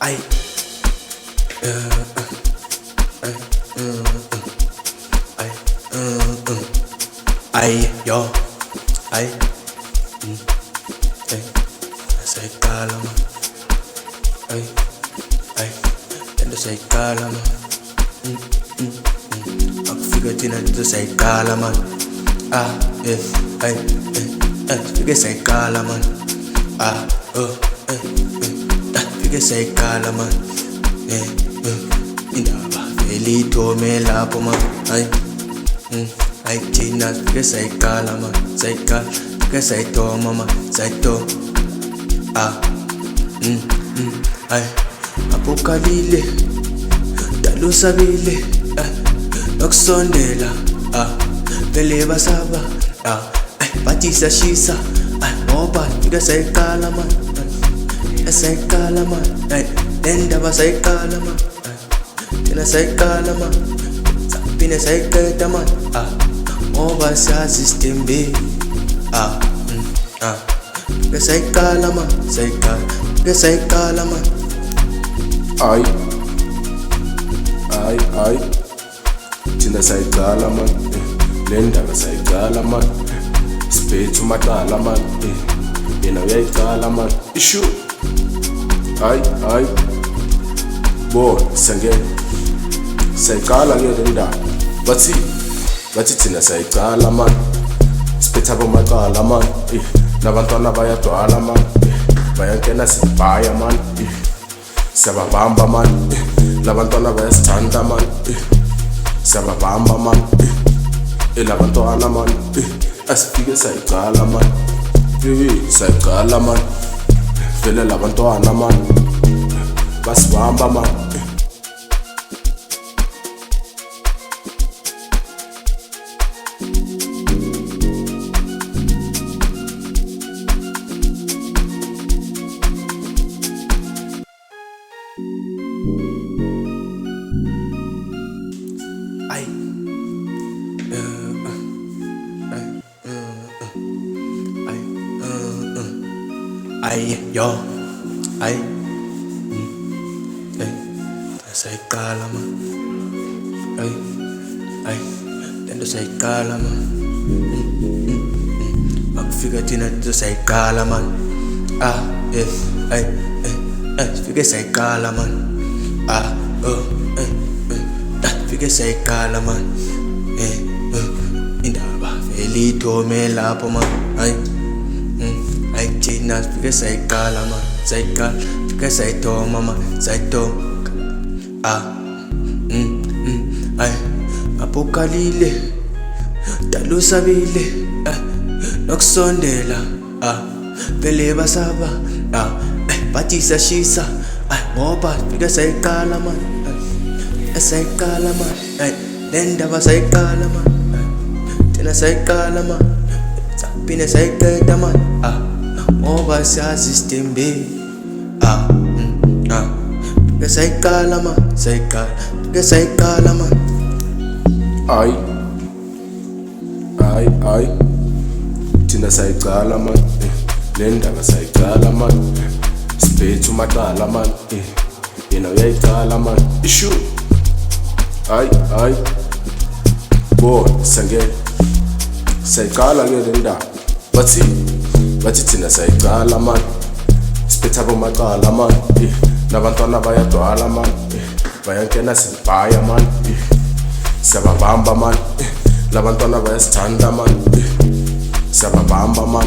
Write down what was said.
Ay, ay, ay, ay, yo, ay, ay, say calma, ay, ay, tendo say calma, fica tirando say calma, ay, fica say calma, fica say calma, indaba felito me lapho ma, ay China fica say calma, say cal, fica say to mama, say to, ay apokalile, dalo sabile, nokusondela, vele basaba, bathisa shisa, ngoba fika sayikala man, sayikala man, lendaba sayikala man, thina sayikala man, saphinde sayiqeda man, ngoba siyazi isithembe, fika sayikala man, fika sayikala man. Ay, thina sayicala man, le ndaba sayicala man, siphethe umaqala man, yena uyayicala man, ishu. Ay, bo sangene sayicala ke le ndaba, bathi thina sayicala man, siphethe abomaqala man, nabantwana bayadwala man, bayangena sibhaya man, siyababamba man, labantwana bayasithanda man, siyababamba man, labantwana man, asifike sayicala man, sayicala man, vele labantwana man, basibamba man. Ay, ay, yo, ay, say calma, ay, tendo say calma, magfica tirando say calma, ay, fica say calma, fica say calma, indaba felito me lapho ma, ay China fica say calma, say cal, fica say to mama, say to, ay apokalile, dalo sabile, nokusondela, vele basaba, bathisa shisa, ngoba fika sayikala man, sayikala man, lendaba sayikala man, thina sayikala man, saphinde sayiqeda man, ngoba siyazi isithembe, fika sayikala man, fika sayikala man. Ay, thina sayicala man, le ndaba sayicala man, siphethe umaqala man, yena uyayicala man, ishu. Ay, bo sangene sayicala ke le ndaba, bathi thina sayicala man, siphethe abomaqala man, nabantwana bayadwala man, bayangena sibhaya man, siyababamba man, labantwana bayasithanda man, siyababamba man.